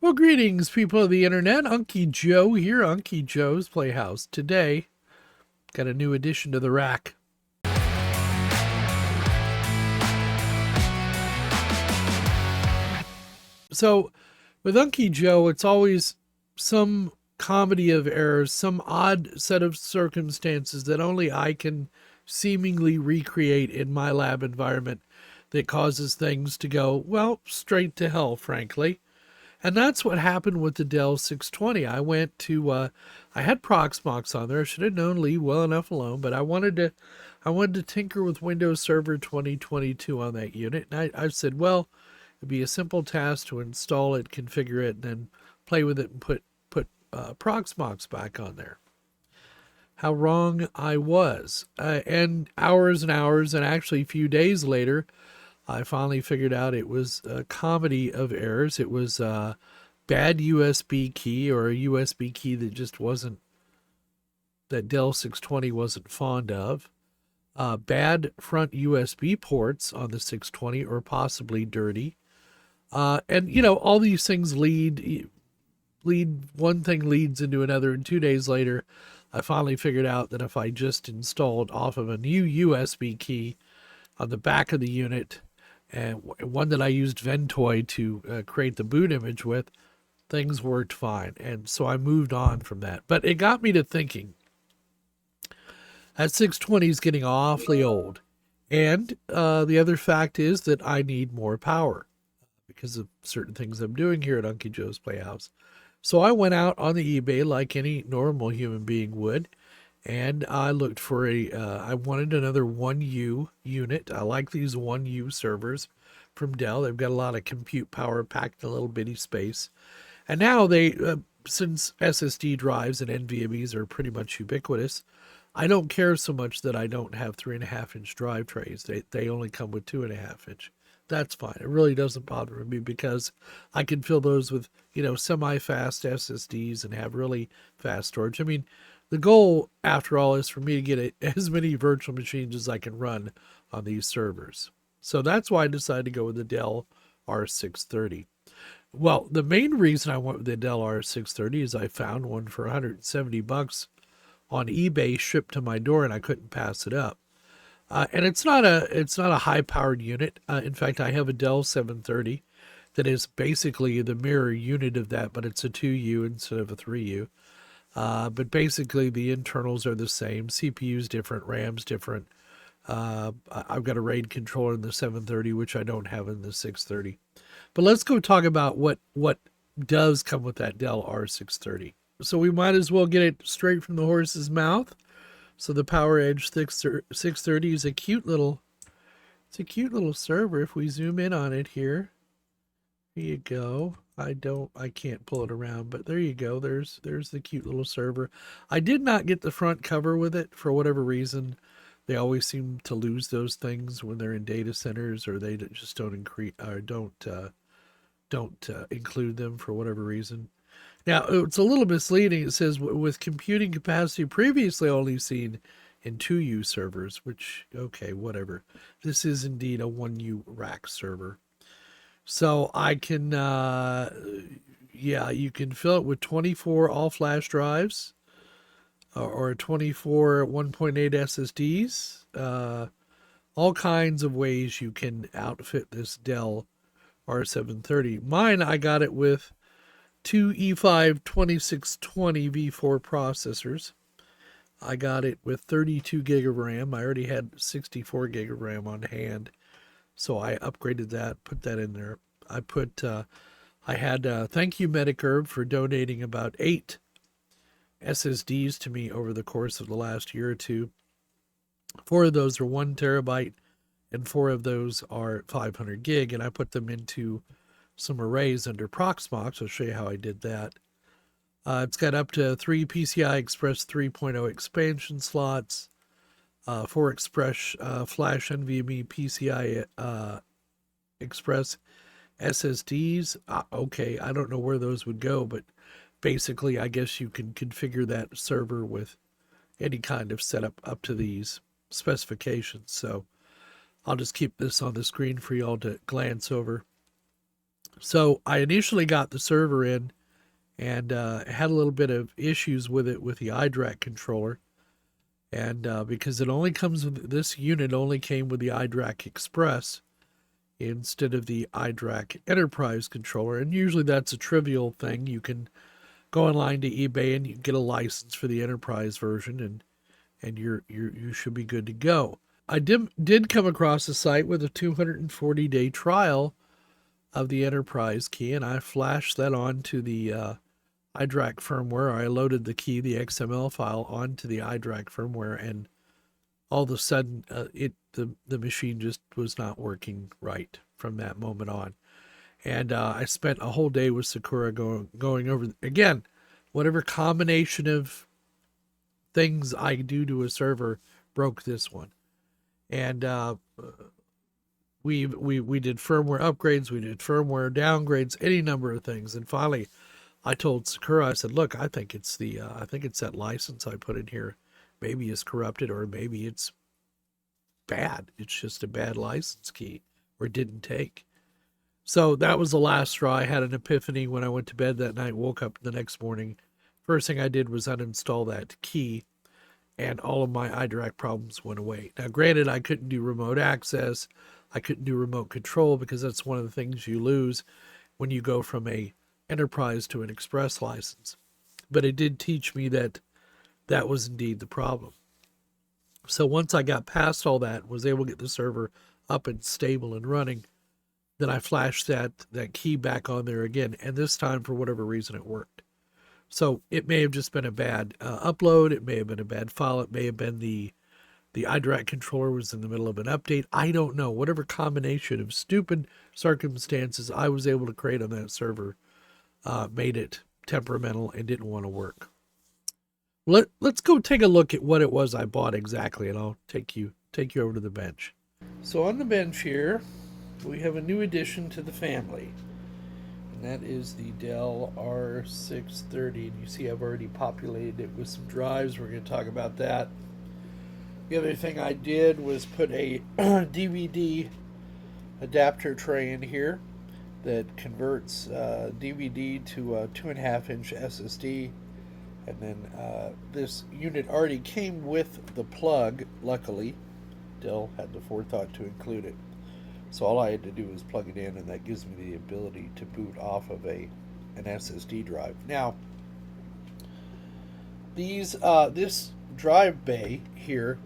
Well, greetings, people of the internet. Unky Joe here, Unky Joe's Playhouse. Today, got a new addition to the rack. So, with Unky Joe, it's always some comedy of errors, some odd set of circumstances that only I can seemingly recreate in my lab environment that causes things to go, well, straight to hell, frankly. And that's what happened with the Dell 620. I had Proxmox on there. I should have known Lee well enough alone, but I wanted to tinker with Windows Server 2022 on that unit. And I said, well, it'd be a simple task to install it, configure it, and then play with it and put Proxmox back on there. How wrong I was. And hours and hours, and actually a few days later, I finally figured out it was a comedy of errors. It was a bad USB key, or a USB key that just wasn't, that Dell 620 wasn't fond of. Bad front USB ports on the 620, or possibly dirty. And all these things lead one thing leads into another, and 2 days later I finally figured out that if I just installed off of a new USB key on the back of the unit, and one that I used Ventoy to create the boot image with, things worked fine. And so I moved on from that. But it got me to thinking, that 620 is getting awfully old. And the other fact is that I need more power because of certain things I'm doing here at Unky Joe's Playhouse. So I went out on the eBay like any normal human being would, and I looked for I wanted another 1U unit. I like these 1U servers from Dell. They've got a lot of compute power packed in a little bitty space. And now since SSD drives and NVMEs are pretty much ubiquitous, I don't care so much that I don't have 3.5-inch drive trays. They only come with 2.5-inch. That's fine. It really doesn't bother me because I can fill those with, semi-fast SSDs and have really fast storage. I mean, the goal, after all, is for me to get as many virtual machines as I can run on these servers. So that's why I decided to go with the Dell R630. Well, the main reason I went with the Dell R630 is I found one for $170 on eBay shipped to my door, and I couldn't pass it up. And it's not a high-powered unit. In fact, I have a Dell 730 that is basically the mirror unit of that, but it's a 2U instead of a 3U. But basically, the internals are the same. CPU's different, RAM's different. I've got a RAID controller in the 730, which I don't have in the 630. But let's go talk about what does come with that Dell R630. So we might as well get it straight from the horse's mouth. So the PowerEdge 630 is a cute little server. If we zoom in on it here, here you go. I can't pull it around, but there you go. There's the cute little server. I did not get the front cover with it for whatever reason. They always seem to lose those things when they're in data centers, or they just don't include them for whatever reason. Now, it's a little misleading. It says, with computing capacity previously only seen in 2U servers, which, okay, whatever. This is indeed a 1U rack server. So I can, you can fill it with 24 all-flash drives or 24 1.8 SSDs. All kinds of ways you can outfit this Dell R730. Mine, I got it with two E5 2620 V4 processors. I got it with 32 gig of RAM. I already had 64 gig of RAM on hand, so I upgraded that, put that in there. I had thank you Medicurb for donating about 8 SSDs to me over the course of the last year or two. 4 of those are 1 terabyte, and 4 of those are 500 gig, and I put them into some arrays under Proxmox. I'll show you how I did that. It's got up to 3 PCI Express 3.0 expansion slots, 4 Express Flash NVMe PCI Express SSDs. Okay, I don't know where those would go, but basically I guess you can configure that server with any kind of setup up to these specifications. So I'll just keep this on the screen for y'all to glance over. So I initially got the server in and had a little bit of issues with it with the iDRAC controller. And because it only comes with this unit, only came with the iDRAC Express instead of the iDRAC Enterprise controller. And usually that's a trivial thing. You can go online to eBay and you can get a license for the Enterprise version, and you should be good to go. I did come across a site with a 240-day trial of the Enterprise key, and I flashed that onto the iDRAC firmware. I loaded the key, the XML file, onto the iDRAC firmware, and all of a sudden, the machine just was not working right from that moment on. And I spent a whole day with Sakura going over again, whatever combination of things I do to a server broke this one. And we did firmware upgrades, we did firmware downgrades, any number of things. And finally, I told Sakura, I said, "Look, I think it's that license I put in here. Maybe it's corrupted, or maybe it's bad. It's just a bad license key, or it didn't take." So that was the last straw. I had an epiphany when I went to bed that night, woke up the next morning. First thing I did was uninstall that key, and all of my iDRAC problems went away. Now, granted, I couldn't do remote access. I couldn't do remote control because that's one of the things you lose when you go from a Enterprise to an Express license. But it did teach me that that was indeed the problem. So once I got past all that, was able to get the server up and stable and running, then I flashed that key back on there again. And this time, for whatever reason, it worked. So it may have just been a bad upload. It may have been a bad file. It may have been the iDRAC controller was in the middle of an update. I don't know. Whatever combination of stupid circumstances I was able to create on that server made it temperamental and didn't want to work. Let's go take a look at what it was I bought exactly, and I'll take you over to the bench. So on the bench here, we have a new addition to the family, and that is the Dell R630. And you see I've already populated it with some drives. We're going to talk about that. The other thing I did was put a DVD adapter tray in here that converts DVD to a 2.5-inch SSD. And then this unit already came with the plug, luckily. Dell had the forethought to include it. So all I had to do was plug it in, and that gives me the ability to boot off of an SSD drive. Now, this drive bay here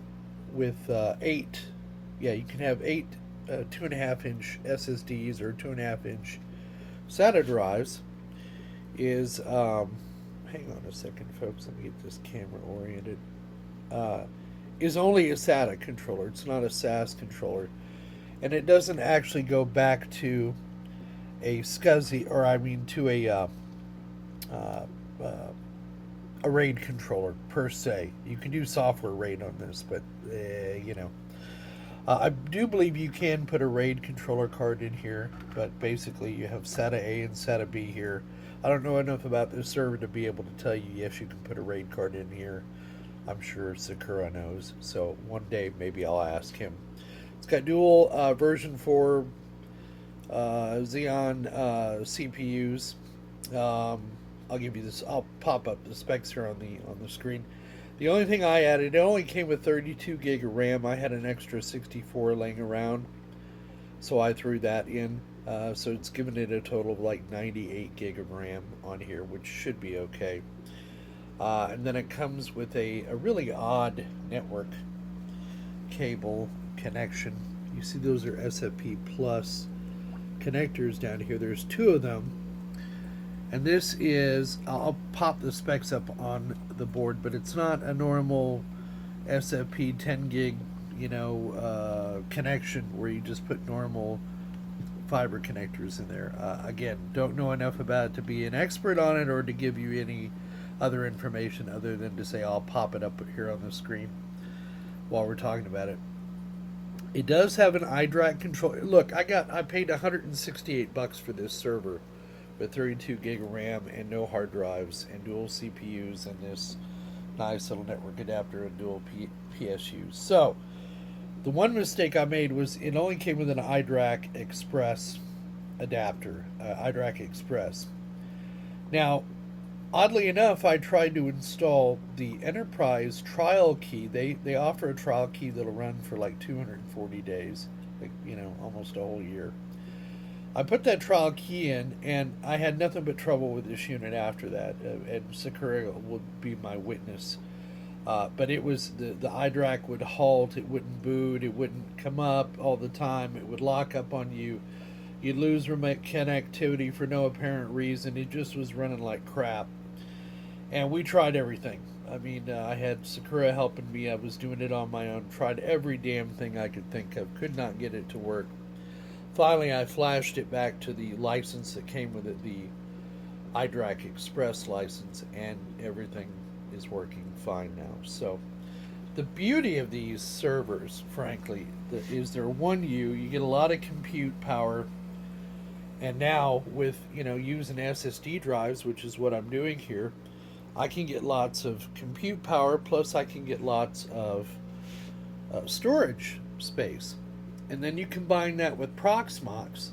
with you can have 8 2.5-inch SSDs or 2.5-inch SATA drives is hang on a second, folks. Let me get this camera oriented. Is only a SATA controller. It's not a SAS controller, and it doesn't actually go back to a SCSI, or I mean to a RAID controller per se. You can do software RAID on this, but I do believe you can put a RAID controller card in here, but basically you have SATA A and SATA B here. I don't know enough about this server to be able to tell you, yes, you can put a RAID card in here. I'm sure Sakura knows, so one day maybe I'll ask him. It's got dual version 4 Xeon CPUs. I'll give you this. I'll pop up the specs here on the screen. The only thing I added, it only came with 32 gig of RAM. I had an extra 64 laying around, so I threw that in. So it's given it a total of like 98 gig of RAM on here, which should be okay. And then it comes with a really odd network cable connection. You see those are SFP Plus connectors down here. There's 2 of them. And this is, I'll pop the specs up on the board, but it's not a normal SFP 10 gig, connection where you just put normal fiber connectors in there. Again, don't know enough about it to be an expert on it or to give you any other information other than to say I'll pop it up here on the screen while we're talking about it. It does have an iDRAC controller. Look, I paid $168 for this server with 32 gig of RAM and no hard drives and dual CPUs and this nice little network adapter and dual PSUs. So the one mistake I made was it only came with an iDRAC Express adapter, iDRAC Express. Now, oddly enough, I tried to install the Enterprise trial key. They offer a trial key that'll run for like 240 days, like, almost a whole year. I put that trial key in, and I had nothing but trouble with this unit after that. And Sakura would be my witness. But it was the iDRAC would halt, it wouldn't boot, it wouldn't come up all the time, it would lock up on you. You'd lose remote connectivity for no apparent reason. It just was running like crap. And we tried everything. I mean, I had Sakura helping me. I was doing it on my own. Tried every damn thing I could think of. Could not get it to work. Finally, I flashed it back to the license that came with it, the iDRAC Express license, and everything is working fine now. So the beauty of these servers, frankly, is they're 1U. You get a lot of compute power. And now with, using SSD drives, which is what I'm doing here, I can get lots of compute power, plus I can get lots of storage space. And then you combine that with Proxmox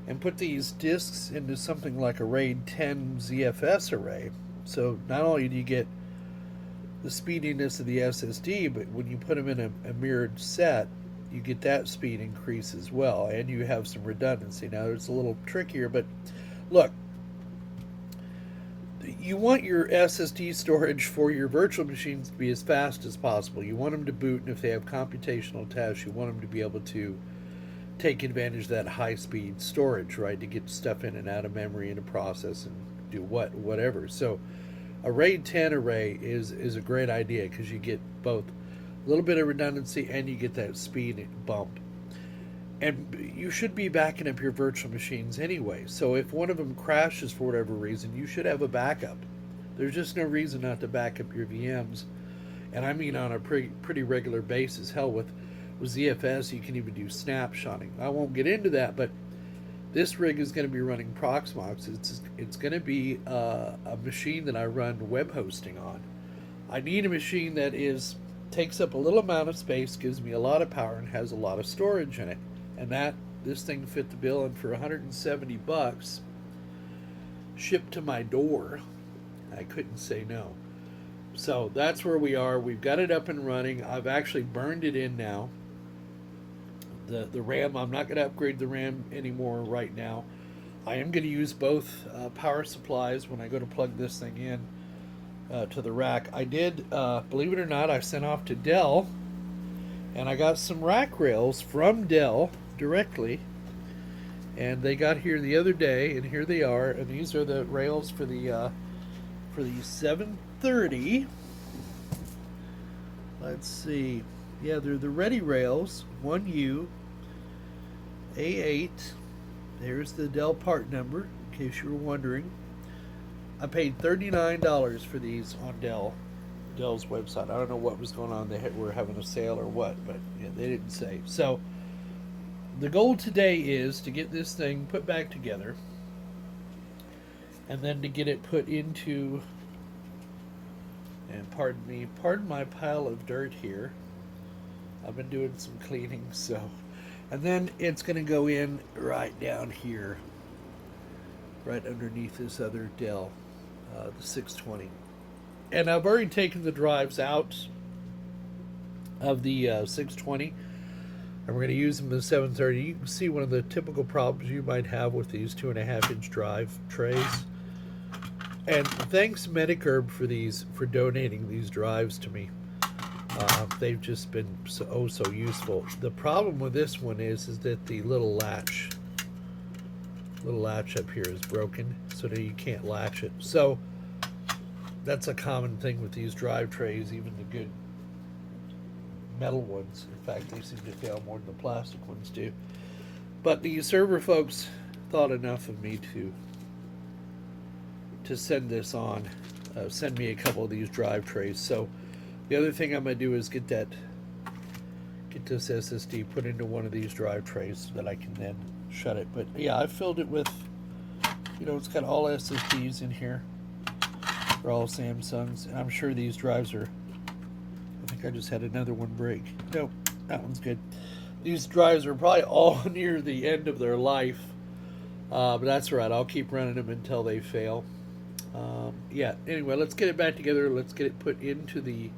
and put these disks into something like a RAID 10 ZFS array. So not only do you get the speediness of the SSD, but when you put them in a mirrored set, you get that speed increase as well, and you have some redundancy. Now it's a little trickier, but look, you want your SSD storage for your virtual machines to be as fast as possible. You want them to boot, and if they have computational tasks, you want them to be able to take advantage of that high-speed storage, right, to get stuff in and out of memory in a process and do whatever. So a RAID 10 array is a great idea because you get both a little bit of redundancy and you get that speed bump. And you should be backing up your virtual machines anyway. So if one of them crashes for whatever reason, you should have a backup. There's just no reason not to back up your VMs. And I mean on a pretty regular basis. Hell, with ZFS, you can even do snapshotting. I won't get into that, but this rig is going to be running Proxmox. It's going to be a machine that I run web hosting on. I need a machine that takes up a little amount of space, gives me a lot of power, and has a lot of storage in it. And this thing fit the bill, and for $170 shipped to my door, I couldn't say no. So that's where we are. We've got it up and running. I've actually burned it in now. The RAM, I'm not going to upgrade the RAM anymore right now. I am going to use both power supplies when I go to plug this thing in to the rack. I did, believe it or not, I sent off to Dell, and I got some rack rails from Dell directly, and they got here the other day, and here they are. And these are the rails for the 730. Let's see. Yeah, they're the Ready rails, 1U, A8. There's the Dell part number, in case you were wondering. I paid $39 for these on Dell's website. I don't know what was going on. They were having a sale or what, but yeah, they didn't say. So the goal today is to get this thing put back together, and then to get it put into, and pardon my pile of dirt here. I've been doing some cleaning, so, and then it's going to go in right down here, right underneath this other Dell, the 620. And I've already taken the drives out of the 620, and we're going to use them in the 730. You can see one of the typical problems you might have with these 2.5-inch drive trays. And thanks MediCurb for donating these drives to me. They've just been so useful. The problem with this one is that the little latch up here is broken, so that you can't latch it. So that's a common thing with these drive trays, even the good metal ones. In fact, they seem to fail more than the plastic ones do. But the server folks thought enough of me to send this on, send me a couple of these drive trays. So the other thing I'm going to do is get this SSD put into one of these drive trays so that I can then shut it. But yeah, I filled it with, it's got all SSDs in here. They're all Samsungs, and I'm sure these drives are, I think I just had another one break. Nope, that one's good. These drives are probably all near the end of their life. But that's all right. I'll keep running them until they fail. Yeah. Anyway, let's get it back together. Let's get it put into the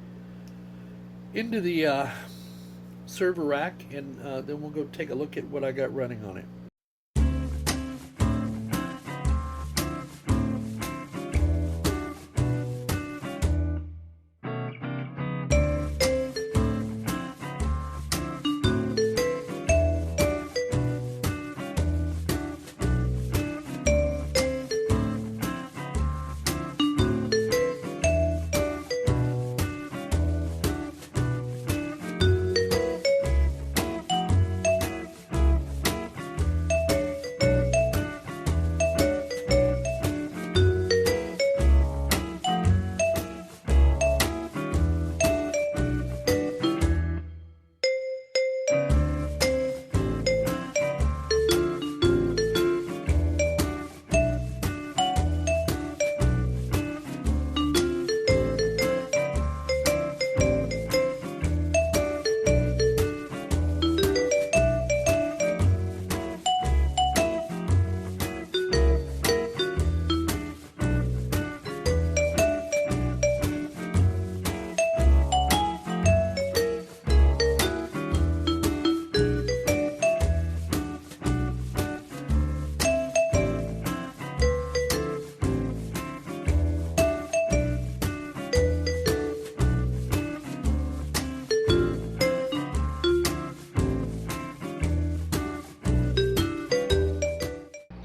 server rack, and then we'll go take a look at what I got running on it.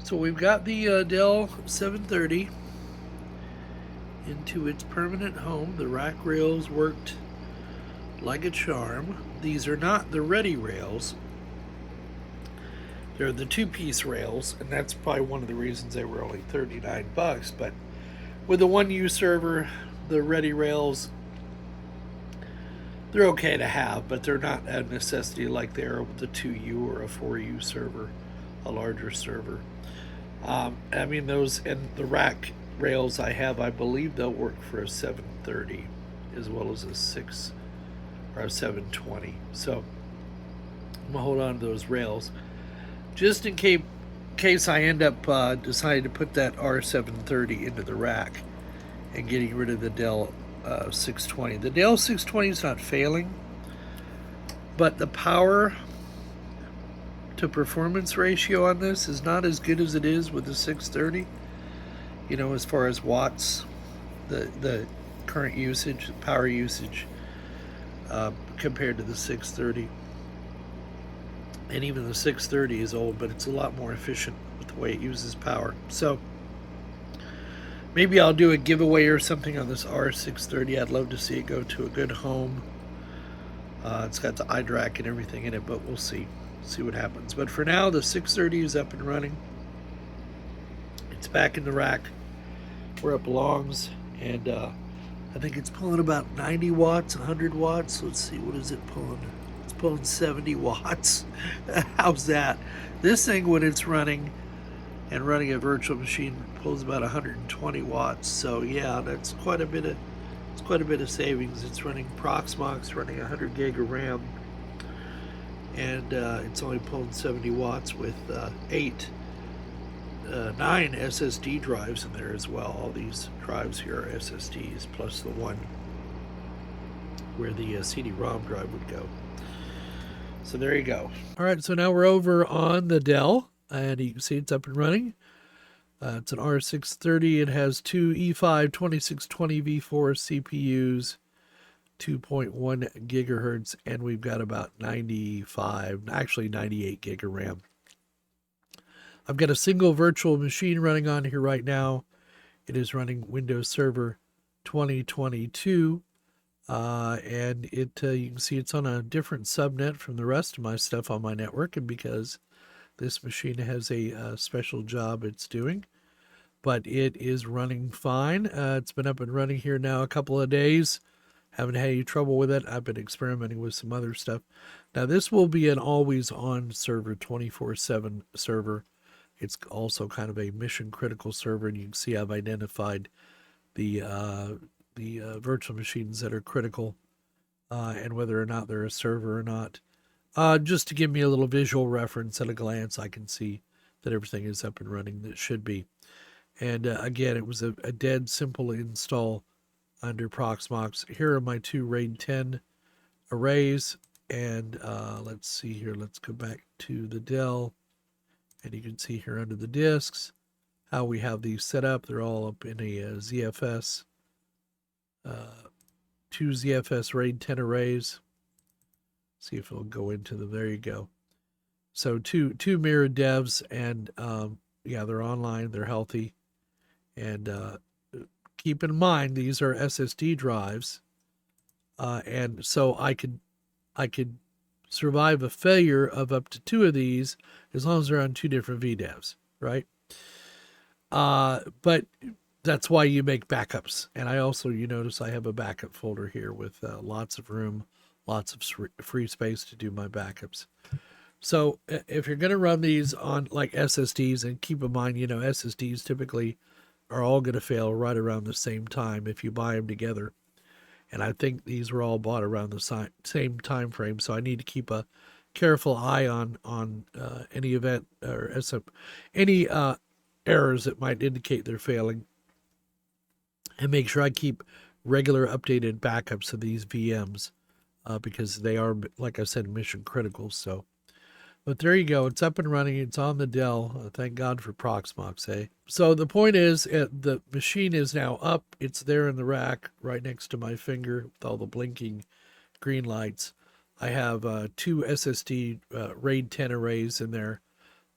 So we've got the Dell 730 into its permanent home. The rack rails worked like a charm. These are not the ready rails. They're the two-piece rails, and that's probably one of the reasons they were only $39. But with the 1U server, the ready rails, they're okay to have, but they're not a necessity like they are with the 2U or a 4U server, a larger server. I mean, those and the rack rails I have, I believe they'll work for a 730 as well as a 6 or a 720. So I'm gonna hold on to those rails just in case I end up deciding to put that R730 into the rack and getting rid of the Dell 620. The Dell 620 is not failing, but the power to performance ratio on this is not as good as it is with the 630. You know, as far as watts, the current usage, power usage, compared to the 630. And even the 630 is old, but it's a lot more efficient with the way it uses power. So maybe I'll do a giveaway or something on this R630. I'd love to see it go to a good home. It's got the iDRAC and everything in it, but we'll see what happens. But for now, the 630 is up and running. It's back in the rack where it belongs, and I think it's pulling about 90 watts, 100 watts. Let's see, what is it pulling? It's pulling 70 watts. How's that? This thing, when it's running and running a virtual machine, pulls about 120 watts. So yeah, that's quite a bit of savings. It's running Proxmox, running 100 gig of RAM, and it's only pulling 70 watts with 9 SSD drives in there as well. All these drives here are SSDs, plus the one where the CD-ROM drive would go. So there you go. All right, so now we're over on the Dell, and you can see it's up and running. It's an R630. It has two E5 2620 V4 CPUs, 2.1 gigahertz, and we've got about 98 gig of RAM. I've got a single virtual machine running on here right now. It is running Windows Server 2022, and you can see it's on a different subnet from the rest of my stuff on my network, and because this machine has a special job it's doing, but it is running fine. It's been up and running here now a couple of days. Haven't had any trouble with it. I've been experimenting with some other stuff. Now, this will be an always-on server, 24/7 server. It's also kind of a mission-critical server, and you can see I've identified the virtual machines that are critical and whether or not they're a server or not. Just to give me a little visual reference at a glance, I can see that everything is up and running that should be. And again, it was a dead simple install under Proxmox. Here are my 2 RAID 10 arrays. And let's see here. Let's go back to the Dell. And you can see here under the disks how we have these set up. They're all up in a ZFS. 2 ZFS RAID 10 arrays. See if it'll go into them. There you go. So two mirrored devs, and yeah, they're online, they're healthy. And keep in mind, these are SSD drives. And so I could survive a failure of up to 2 of these as long as they're on 2 different VDEVs, right? But that's why you make backups. And I also, you notice I have a backup folder here with lots of room, lots of free space to do my backups. So if you're going to run these on like SSDs, and keep in mind, you know, SSDs typically are all going to fail right around the same time if you buy them together. And I think these were all bought around the same time frame. So I need to keep a careful eye on any event or any errors that might indicate they're failing. And make sure I keep regular updated backups of these VMs because they are, like I said, mission critical. So, but there you go. It's up and running. It's on the Dell. Thank God for Proxmox, eh? So the point is, the machine is now up. It's there in the rack right next to my finger with all the blinking green lights. I have 2 SSD RAID 10 arrays in there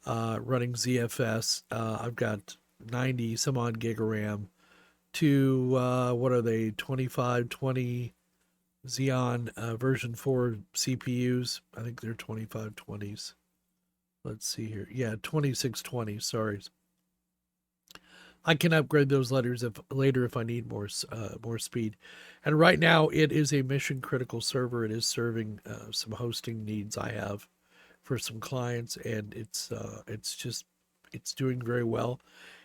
running ZFS. I've got 90 some odd gig of RAM. 2, what are they, 2520 Xeon version 4 CPUs. I think they're 2520s. Let's see here. Yeah, 2620, sorry. I can upgrade those later if I need more speed. And right now it is a mission critical server. It is serving some hosting needs I have for some clients, and it's doing very well.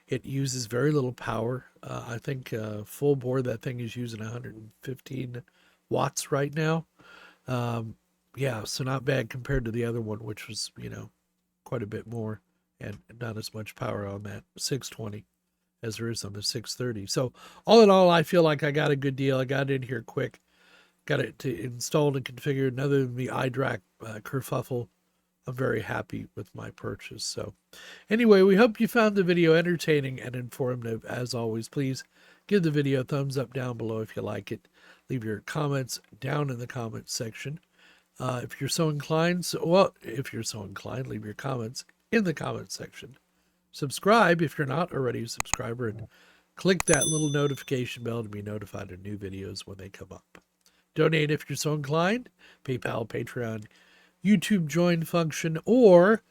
It uses very little power. I think full board, that thing is using 115 watts right now. Yeah, so not bad compared to the other one, which was, you know, quite a bit more and not as much power on that 620 as there is on the 630. So all in all, I feel like I got a good deal. I got it in here quick, got it installed and configured. And other than the iDRAC kerfuffle, I'm very happy with my purchase. So anyway, we hope you found the video entertaining and informative. As always, please give the video a thumbs up down below if you like it. Leave your comments down in the comments section. If you're so inclined, leave your comments in the comments section. Subscribe if you're not already a subscriber, and click that little notification bell to be notified of new videos when they come up. Donate if you're so inclined. PayPal, Patreon, YouTube join function, or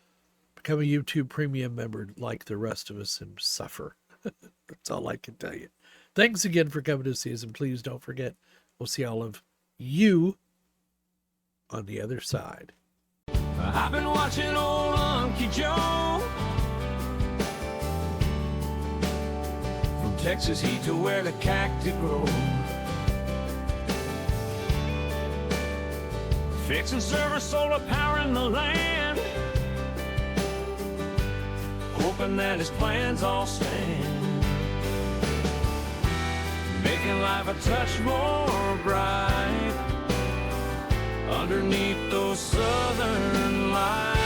become a YouTube premium member like the rest of us and suffer. That's all I can tell you. Thanks again for coming to see us, and please don't forget, we'll see all of you on the other side. I've been watching old Unky Joe. From Texas heat to where the cacti grow. Fixing server solar power in the land. Hoping that his plans all stand. Making life a touch more bright underneath those southern lights.